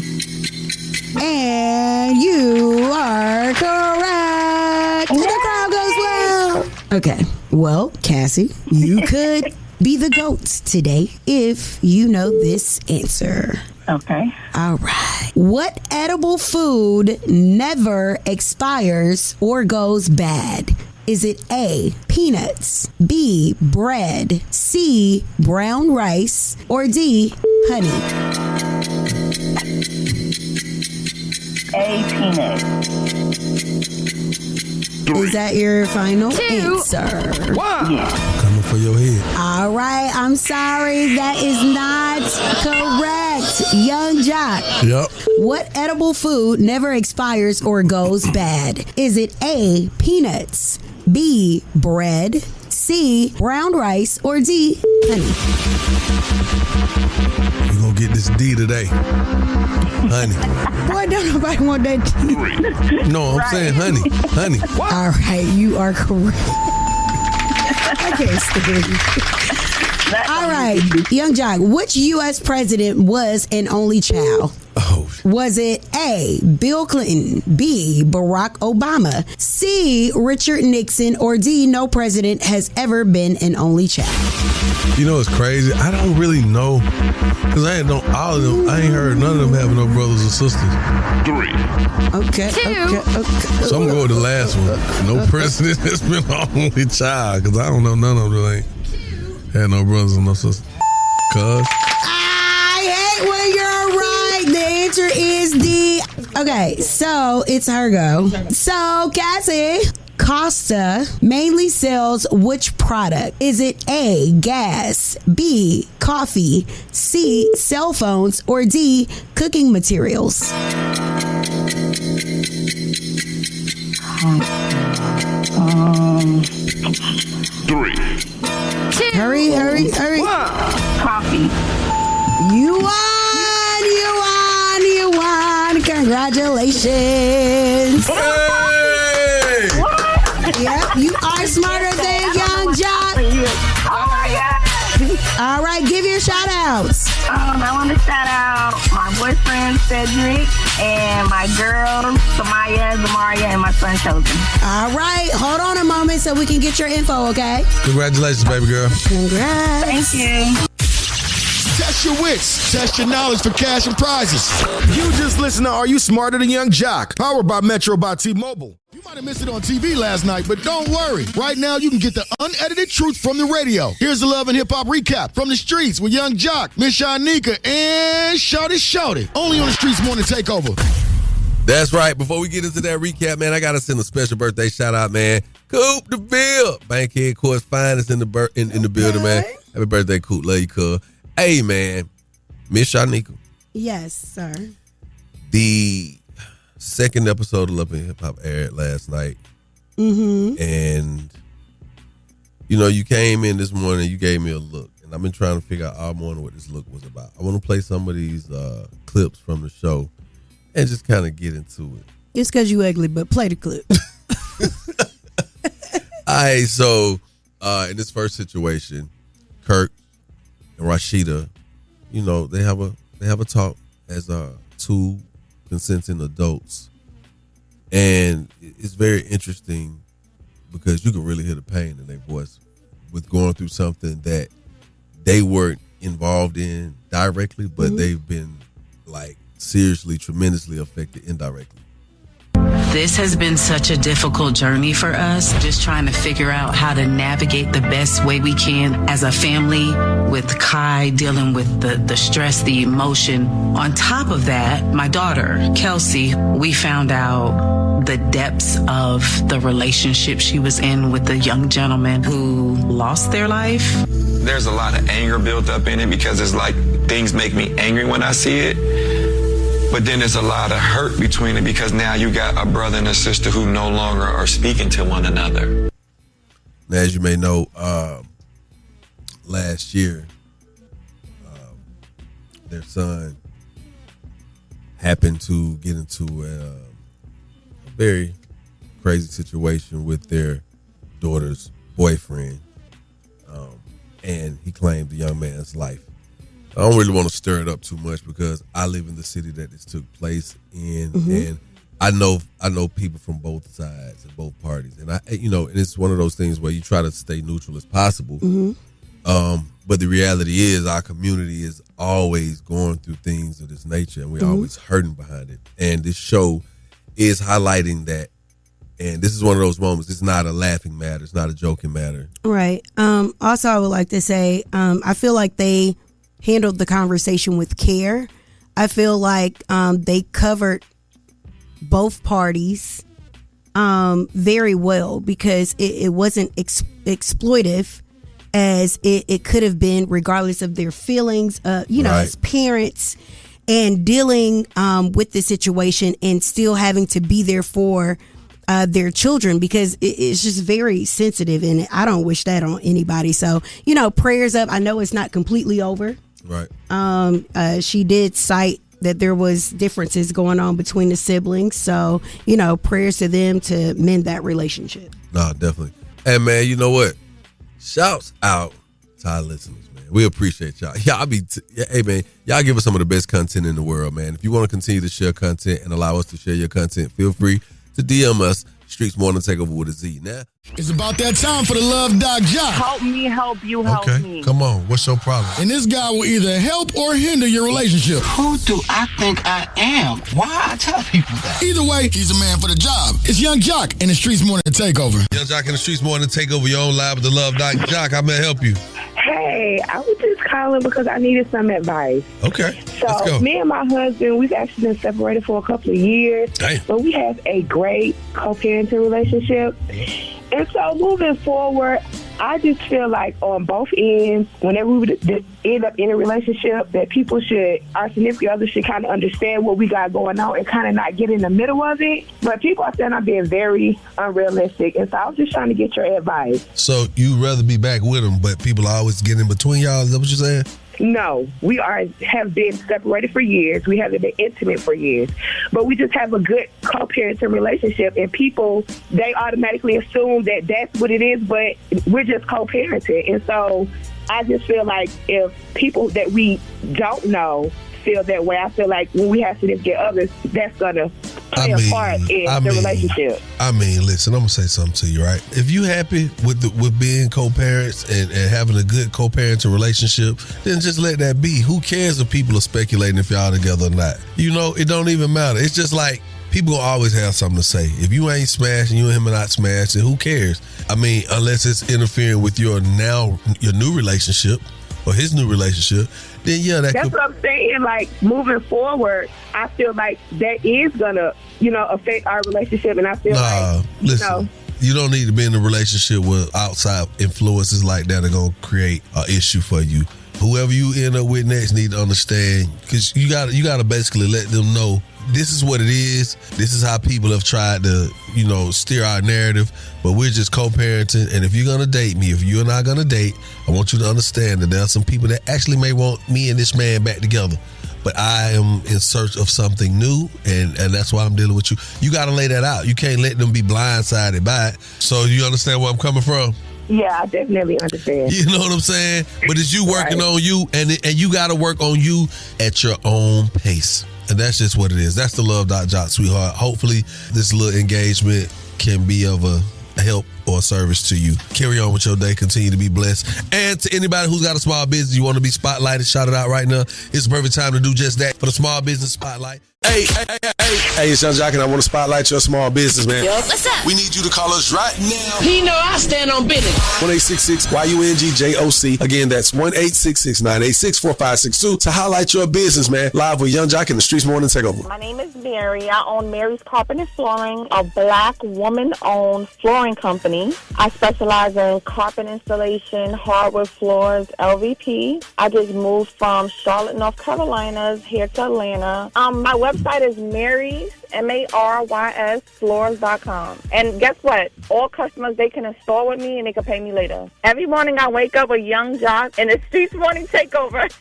And you are correct. And the crowd goes well. Okay. Well, Cassie, you could be the GOAT today if you know this answer. Okay. All right. What edible food never expires or goes bad? Is it A, peanuts, B, bread, C, brown rice, or D, honey? A, peanut. Is that your final answer? Wow. Coming for your head. All right, I'm sorry. That is not correct. Young Jock. Yep. What edible food never expires or goes bad? Is it A, peanuts, B, bread, C, brown rice, or D, honey? You're going to get this D today. Honey. Boy, don't nobody want that D. No, I'm saying honey. Honey. All right, you are correct. I can't stand you. All right, Young Jock, which U.S. president was an only child? Was it A, Bill Clinton, B, Barack Obama, C, Richard Nixon, or D, no president has ever been an only child? You know what's crazy? I don't really know, because I ain't know all of them. I ain't heard none of them having no brothers or sisters. 3. Okay. So I'm going to go with the last one. No president has been an only child, because I don't know none of them ain't had no brothers or no sisters. I hate when you're right. The answer is D. Okay, so it's her go. So, Cassie, Costa mainly sells which product? Is it A, gas, B, coffee, C, cell phones, or D, cooking materials? 3. Hurry. Coffee. You won. Congratulations. Hey! What? Yep, you are smarter than Young Jock. Oh my God. All right, give your shout outs. I want to shout out my boyfriend Cedric and my girls Samaya, Zamaria, and my son Chosen. All right, hold on a moment so we can get your info, okay? Congratulations, baby girl. Congrats. Thank you. Test your wits. Test your knowledge for cash and prizes. You just listen to Are You Smarter Than Young Jock? Powered by Metro by T-Mobile. You might have missed it on TV last night, but don't worry. Right now, you can get the unedited truth from the radio. Here's the Love and Hip Hop recap from the streets with Young Jock, Miss Shanika, and Shawty. Only on the Streetz Morning Takeover. That's right. Before we get into that recap, man, I got to send a special birthday shout out, man. Coop the Bill. Bankhead Court's finest in the building, man. Happy birthday, Coop. Love you, cuz. Hey, man, Miss Shanika. Yes, sir. The second episode of Love and Hip Hop aired last night. Mm-hmm. And, you know, you came in this morning, you gave me a look. And I've been trying to figure out all morning what this look was about. I want to play some of these clips from the show and just kind of get into it. It's because you ugly, but play the clip. All right, so in this first situation, Kirk and Rashida, you know, they have a talk as two consenting adults, and it's very interesting because you can really hear the pain in their voice with going through something that they weren't involved in directly, but they've been like seriously, tremendously affected indirectly. This has been such a difficult journey for us, just trying to figure out how to navigate the best way we can as a family, with Kai dealing with the stress, the emotion. On top of that, my daughter, Kelsey, we found out the depths of the relationship she was in with the young gentleman who lost their life. There's a lot of anger built up in it because it's like things make me angry when I see it. But then there's a lot of hurt between it because now you got a brother and a sister who no longer are speaking to one another. Now, as you may know, last year, their son happened to get into a very crazy situation with their daughter's boyfriend, and he claimed the young man's life. I don't really want to stir it up too much because I live in the city that this took place in, and I know people from both sides and both parties, and and it's one of those things where you try to stay neutral as possible. But the reality is, our community is always going through things of this nature, and we're always hurting behind it. And this show is highlighting that. And this is one of those moments. It's not a laughing matter. It's not a joking matter. Right. Also, I would like to say, I feel like they handled the conversation with care. I feel like they covered both parties. very well, because it wasn't exploitive as it could have been, regardless of their feelings, as parents, and dealing with the situation and still having to be there for their children, because it's just very sensitive, and I don't wish that on anybody. So, prayers up. I know it's not completely over. Right. She did cite that there was differences going on between the siblings. So, prayers to them to mend that relationship. No, definitely. And man, you know what? Shouts out to our listeners, man. We appreciate y'all. Hey man, y'all give us some of the best content in the world, man. If you want to continue to share content and allow us to share your content, feel free to DM us, Streetz Morning Takeover with a Z. Now, it's about that time for the Love Doc Jock. Help me, help you, help me. Come on. What's your problem? And this guy will either help or hinder your relationship. Who do I think I am? Why I tell people that? Either way, he's the man for the job. It's Young Jock in the Streetz Morning Takeover. Young Jock in the Streetz Morning Takeover. Your own live with the Love Doc Jock. How may I help you? Hey, I was just calling because I needed some advice. Okay. Let's So, go. me and my husband, we've actually been separated for a couple of years. Damn. But we have a great co-parenting relationship. And so, moving forward, I just feel like on both ends, whenever we would end up in a relationship, that our significant other should kind of understand what we got going on and kind of not get in the middle of it. But people are saying I'm being very unrealistic. And so I was just trying to get your advice. So you'd rather be back with them, but people always get in between y'all? Is that what you're saying? No, we have been separated for years. We haven't been intimate for years. But we just have a good co-parenting relationship, and people, they automatically assume that that's what it is, but we're just co-parenting. And so I just feel like if people that we don't know feel that way, I feel like when we have significant others, that's going to play a part in the relationship. I mean, listen, I'm going to say something to you, right? If you happy with being co-parents and having a good co-parenting relationship, then just let that be. Who cares if people are speculating if y'all together or not? It don't even matter. It's just like, people gonna always have something to say. If you ain't smashing, you and him are not smashing, who cares? I mean, unless it's interfering with your new relationship or his new relationship, then yeah, that's what I'm saying. Like, moving forward, I feel like that is gonna, affect our relationship, and I feel listen, you don't need to be in a relationship with outside influences like that are gonna create an issue for you. Whoever you end up with next need to understand, because you gotta basically let them know this is what it is. This is how people have tried to, steer our narrative, but we're just co-parenting. And if you're going to date me, if you're not going to date, I want you to understand that there are some people that actually may want me and this man back together. But I am in search of something new, and that's why I'm dealing with you. You got to lay that out. You can't let them be blindsided by it. So you understand where I'm coming from? Yeah, I definitely understand. You know what I'm saying? But it's you working on you, and you got to work on you at your own pace. And that's just what it is. That's the Love Doc Jock, sweetheart. Hopefully, this little engagement can be of a help or a service to you. Carry on with your day. Continue to be blessed. And to anybody who's got a small business, you want to be spotlighted, shout it out right now. It's the perfect time to do just that for the Small Business Spotlight. Hey, it's Young Jock, and I want to spotlight your small business, man. Yo, what's up? We need you to call us right now. He know I stand on business. 1-866-YUNGJOC. Again, that's 1-866-986-4562 to highlight your business, man. Live with Young Jock in the Streetz Morning Takeover. My name is Mary. I own Mary's Carpet and Flooring, a Black woman-owned flooring company. I specialize in carpet installation, hardwood floors, LVP. I just moved from Charlotte, North Carolina, here to Atlanta. My website is Mary's, MARYS, floors.com. And guess what? All customers, they can install with me and they can pay me later. Every morning I wake up with Young Jock and the Streetz Morning Takeover.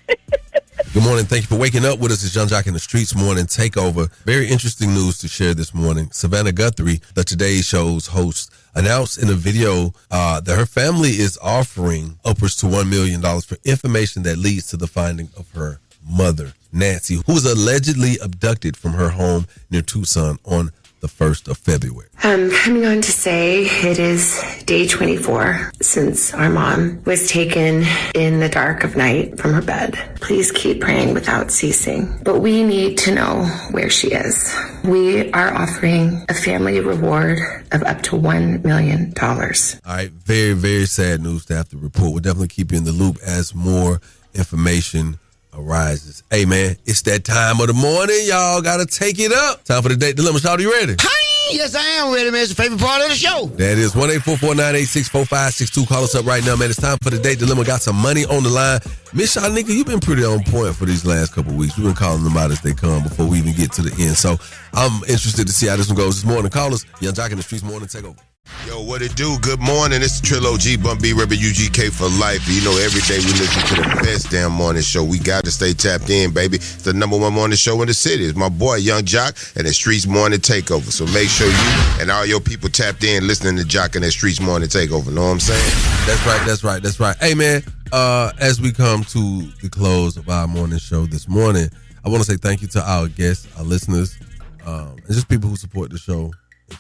Good morning. Thank you for waking up with us. It's Young Jock in the Streetz Morning Takeover. Very interesting news to share this morning. Savannah Guthrie, the Today Show's host, announced in a video that her family is offering upwards to $1 million for information that leads to the finding of her mother, Nancy, who was allegedly abducted from her home near Tucson on the 1st of February. I'm coming on to say it is day 24 since our mom was taken in the dark of night from her bed. Please keep praying without ceasing. But we need to know where she is. We are offering a family reward of up to $1 million. All right, very, very sad news to have to report. We'll definitely keep you in the loop as more information arises. Hey man, it's that time of the morning. Y'all gotta take it up. Time for the date dilemma. Shout, are you ready? Hi! Yes, I am ready, man. It's the favorite part of the show. That is 1-844-986-4562. Call us up right now, man. It's time for the date dilemma. Got some money on the line. Miss Shanika, you've been pretty on point for these last couple of weeks. We've been calling them out as they come before we even get to the end. So I'm interested to see how this one goes this morning. Call us. Young Jock in the Streetz Morning Takeover. Yo, what it do? Good morning. It's the Trill OG, Bump B, Rebel UGK for life. You know, every day we listen to the best damn morning show. We got to stay tapped in, baby. It's the number one morning show in the city. It's my boy, Young Jock, and the Streetz Morning Takeover. So make sure you and all your people tapped in listening to Jock and that Streetz Morning Takeover. Know what I'm saying? That's right. Hey, man, as we come to the close of our morning show this morning, I want to say thank you to our guests, our listeners, and just people who support the show.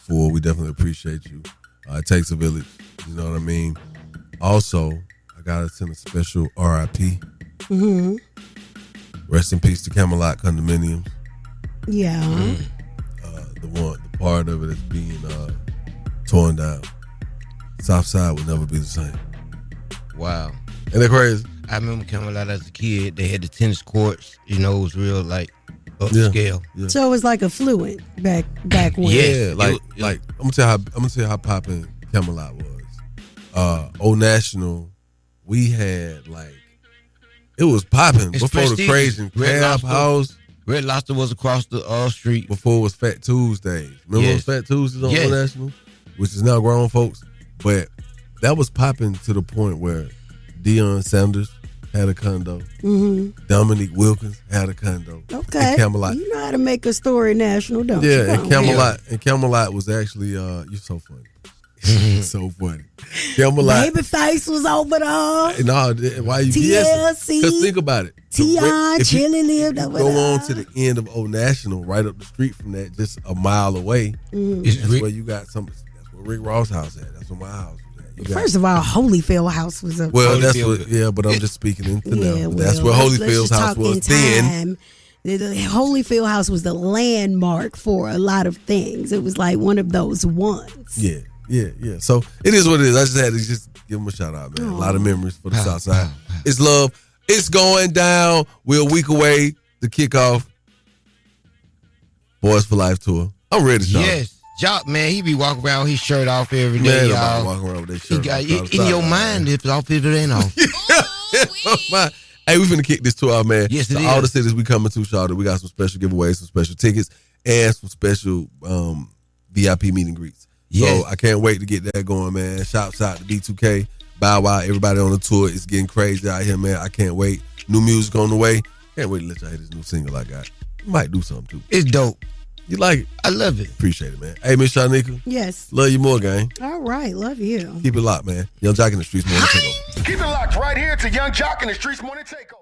We definitely appreciate you. It takes a village, you know what I mean? Also, I gotta send a special RIP. Mm-hmm. Rest in peace to Camelot Condominiums. Yeah. The part of it is being torn down. Southside will never be the same. Wow. Ain't that crazy? I remember Camelot as a kid. They had the tennis courts. You know, it was real, like, upscale. Yeah. So it was like affluent back when. Yeah, like I'm gonna tell you how popping Camelot was. Old National, we had it was popping before the crazy Crab House. Red Lobster was across the street. Before it was Fat Tuesdays. Remember those Fat Tuesdays on Old National? Which is now grown folks. But that was popping to the point where Deion Sanders had a condo. Mm-hmm. Dominique Wilkins had a condo. Okay. And Camelot. You know how to make a story national, don't you? Yeah, and Camelot was actually you're so funny. So funny. Camelot. Babyface was over there. No, why you TLC. Because think about it. Tion, Chili lived over there. Go on to the end of Old National, right up the street from that, just a mile away. Mm-hmm. That's where you got some. That's where Rick Ross' house at. That's where my house was at. First of all, Holyfield House was up. Well, that's what. Yeah, but I'm just speaking into now. That's where Holyfield's house was then. The Holyfield House was the landmark for a lot of things. It was like one of those ones. Yeah. So it is what it is. I just had to just give them a shout out, man. A lot of memories for the South Side. It's love. It's going down. We're a week away to kick off Boys for Life tour. I'm ready to start. Yes. Jock, man, he be walking around with his shirt off every day, y'all. Walking around with his shirt off. In your mind, if it's off, if it ain't off. Hey, we finna kick this tour out, man. Yes, it is. All the cities we coming to, Charlotte, we got some special giveaways, some special tickets, and some special VIP meet and greets. Yes. So I can't wait to get that going, man. Shouts out to B2K, Bow Wow, everybody on the tour. It's getting crazy out here, man. I can't wait. New music on the way. Can't wait to let y'all hear this new single I got. Might do something, too. It's dope. You like it? I love it. Appreciate it, man. Hey, Miss Shanika. Yes. Love you more, gang. All right. Love you. Keep it locked, man. Young Jock in the Streetz Morning Takeover. Keep it locked right here to Young Jock in the Streetz Morning Takeover.